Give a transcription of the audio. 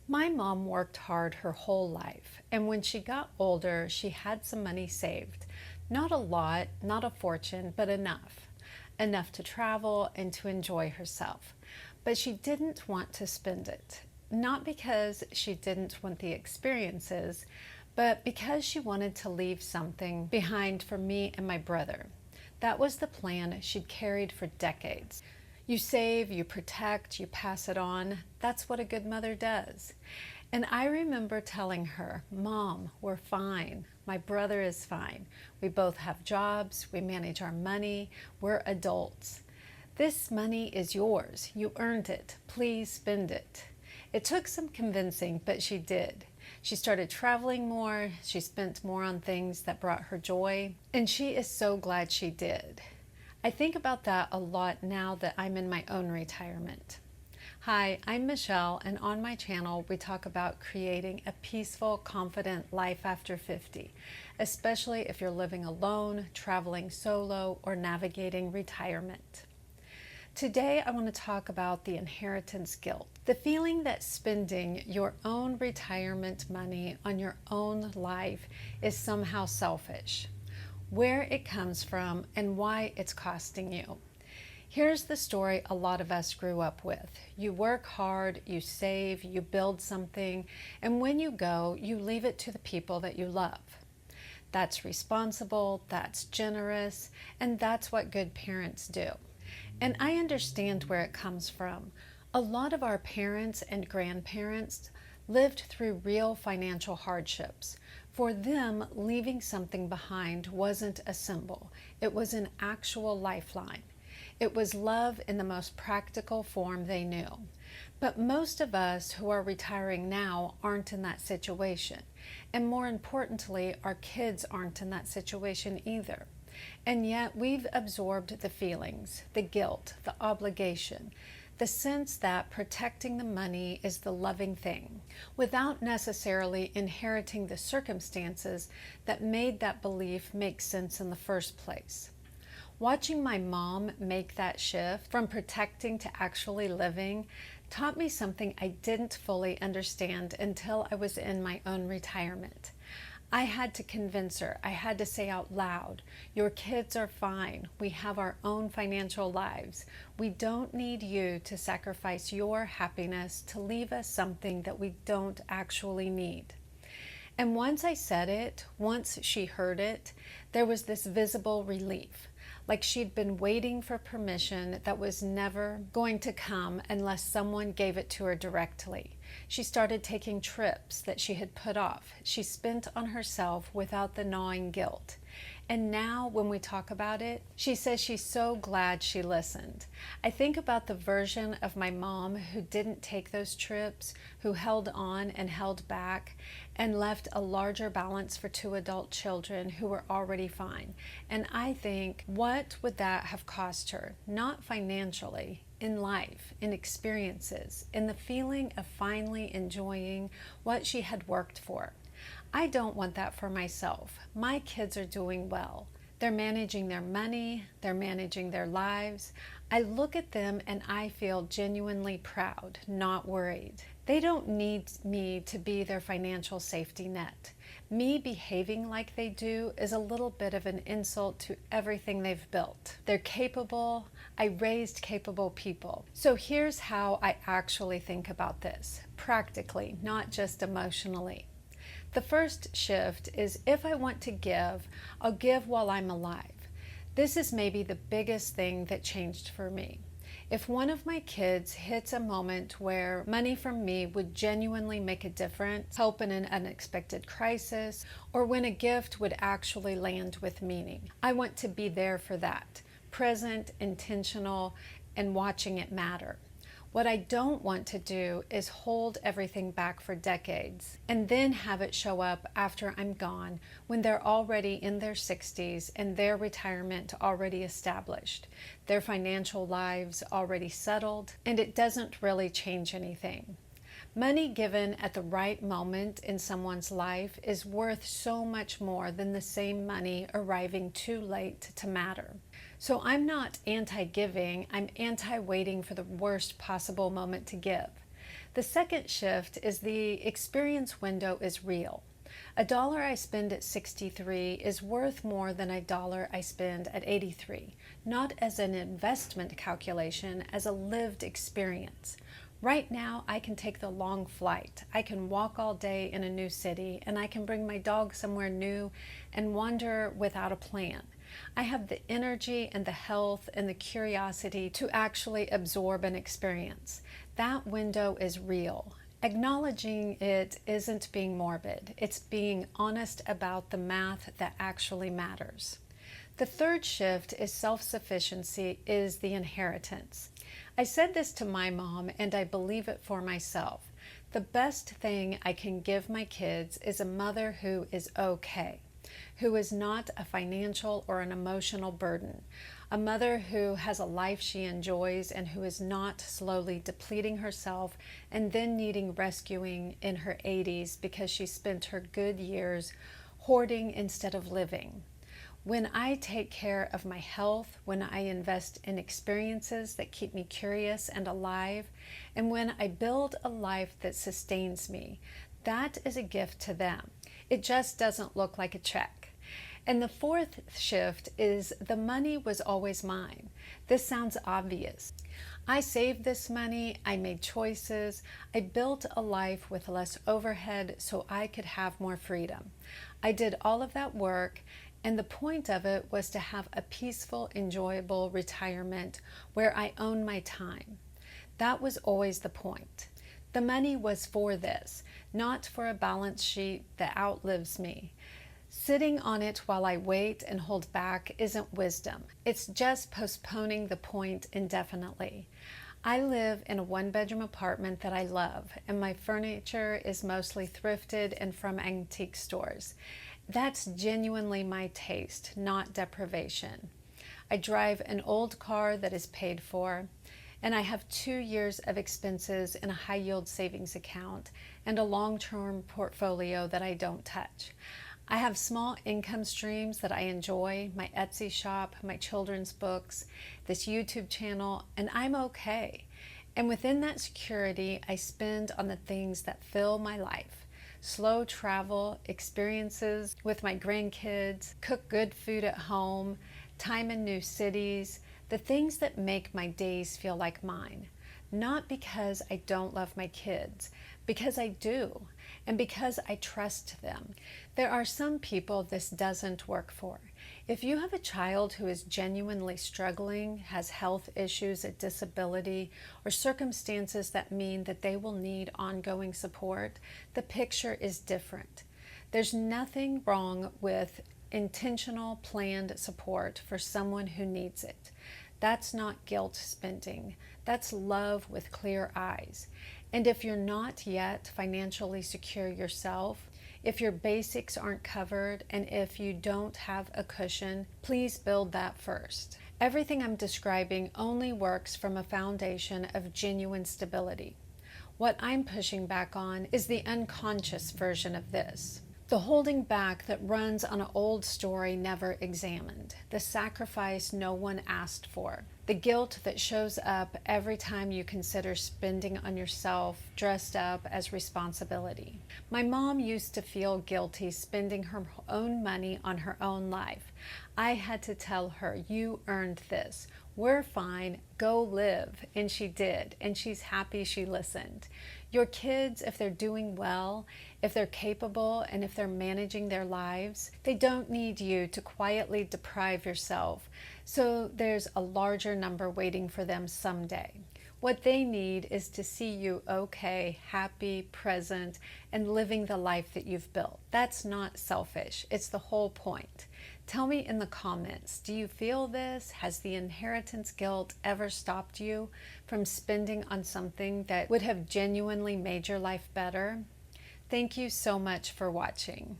My mom worked hard her whole life, and when she got older, she had some money saved. Not a lot, not a fortune, but enough. Enough to travel and to enjoy herself. But she didn't want to spend it. Not because she didn't want the experiences, but because she wanted to leave something behind for me and my brother. That was the plan she'd carried for decades. You save, you protect, you pass it on. That's what a good mother does. And I remember telling her, Mom, we're fine. My brother is fine. We both have jobs. We manage our money. We're adults. This money is yours. You earned it. Please spend it. It took some convincing, but she did. She started traveling more. She spent more on things that brought her joy. And she is so glad she did. I think about that a lot now that I'm in my own retirement. Hi, I'm Michelle, and on my channel we talk about creating a peaceful, confident life after 50, especially if you're living alone, traveling solo, or navigating retirement. Today I want to talk about the inheritance guilt, the feeling that spending your own retirement money on your own life is somehow selfish, where it comes from, and why it's costing you. Here's the story a lot of us grew up with. You work hard, you save, you build something, and when you go, you leave it to the people that you love. That's responsible, that's generous, and that's what good parents do. And I understand where it comes from. A lot of our parents and grandparents lived through real financial hardships. For them, leaving something behind wasn't a symbol. It was an actual lifeline. It was love in the most practical form they knew. But most of us who are retiring now aren't in that situation. And more importantly, our kids aren't in that situation either. And yet we've absorbed the feelings, the guilt, the obligation, the sense that protecting the money is the loving thing, without necessarily inheriting the circumstances that made that belief make sense in the first place. Watching my mom make that shift from protecting to actually living taught me something I didn't fully understand until I was in my own retirement. I had to convince her, I had to say out loud, your kids are fine. We have our own financial lives. We don't need you to sacrifice your happiness to leave us something that we don't actually need. And once I said it, once she heard it, there was this visible relief. Like she'd been waiting for permission that was never going to come unless someone gave it to her directly. She started taking trips that she had put off. She spent on herself without the gnawing guilt. And now when we talk about it, she says she's so glad she listened. I think about the version of my mom who didn't take those trips, who held on and held back and left a larger balance for two adult children who were already fine. And I think, what would that have cost her? Not financially, in life, in experiences, in the feeling of finally enjoying what she had worked for. I don't want that for myself. My kids are doing well. They're managing their money, they're managing their lives. I look at them and I feel genuinely proud, not worried. They don't need me to be their financial safety net. Me behaving like they do is a little bit of an insult to everything they've built. They're capable. I raised capable people. So here's how I actually think about this, practically, not just emotionally. The first shift is if I want to give, I'll give while I'm alive. This is maybe the biggest thing that changed for me. If one of my kids hits a moment where money from me would genuinely make a difference, help in an unexpected crisis, or when a gift would actually land with meaning, I want to be there for that, present, intentional, and watching it matter. What I don't want to do is hold everything back for decades and then have it show up after I'm gone when they're already in their 60s and their retirement already established, their financial lives already settled, and it doesn't really change anything. Money given at the right moment in someone's life is worth so much more than the same money arriving too late to matter. So I'm not anti-giving, I'm anti-waiting for the worst possible moment to give. The second shift is the experience window is real. A dollar I spend at 63 is worth more than a dollar I spend at 83, not as an investment calculation, as a lived experience. Right now, I can take the long flight. I can walk all day in a new city, and I can bring my dog somewhere new and wander without a plan. I have the energy and the health and the curiosity to actually absorb an experience. That window is real. Acknowledging it isn't being morbid. It's being honest about the math that actually matters. The third shift is self-sufficiency is the inheritance. I said this to my mom, and I believe it for myself. The best thing I can give my kids is a mother who is okay, who is not a financial or an emotional burden, a mother who has a life she enjoys and who is not slowly depleting herself and then needing rescuing in her 80s because she spent her good years hoarding instead of living. When I take care of my health, when I invest in experiences that keep me curious and alive, and when I build a life that sustains me, that is a gift to them. It just doesn't look like a check. And the fourth shift is the money was always mine. This sounds obvious. I saved this money, I made choices, I built a life with less overhead so I could have more freedom. I did all of that work, and the point of it was to have a peaceful, enjoyable retirement where I own my time. That was always the point. The money was for this, not for a balance sheet that outlives me. Sitting on it while I wait and hold back isn't wisdom. It's just postponing the point indefinitely. I live in a one-bedroom apartment that I love, and my furniture is mostly thrifted and from antique stores. That's genuinely my taste, not deprivation. I drive an old car that is paid for, and I have 2 years of expenses in a high-yield savings account and a long-term portfolio that I don't touch. I have small income streams that I enjoy, my Etsy shop, my children's books, this YouTube channel, and I'm okay. And within that security, I spend on the things that fill my life. Slow travel, experiences with my grandkids, cook good food at home, time in new cities, the things that make my days feel like mine. Not because I don't love my kids, because I do, and because I trust them. There are some people this doesn't work for. If you have a child who is genuinely struggling, has health issues, a disability, or circumstances that mean that they will need ongoing support, the picture is different. There's nothing wrong with intentional, planned support for someone who needs it. That's not guilt spending. That's love with clear eyes. And if you're not yet financially secure yourself, if your basics aren't covered, and if you don't have a cushion, please build that first. Everything I'm describing only works from a foundation of genuine stability. What I'm pushing back on is the unconscious version of this. The holding back that runs on an old story never examined. The sacrifice no one asked for. The guilt that shows up every time you consider spending on yourself dressed up as responsibility. My mom used to feel guilty spending her own money on her own life. I had to tell her, you earned this. We're fine, go live. And she did, and she's happy she listened. Your kids, if they're doing well, if they're capable, and if they're managing their lives, they don't need you to quietly deprive yourself, so there's a larger number waiting for them someday. What they need is to see you okay, happy, present, and living the life that you've built. That's not selfish. It's the whole point. Tell me in the comments, do you feel this? Has the inheritance guilt ever stopped you from spending on something that would have genuinely made your life better? Thank you so much for watching.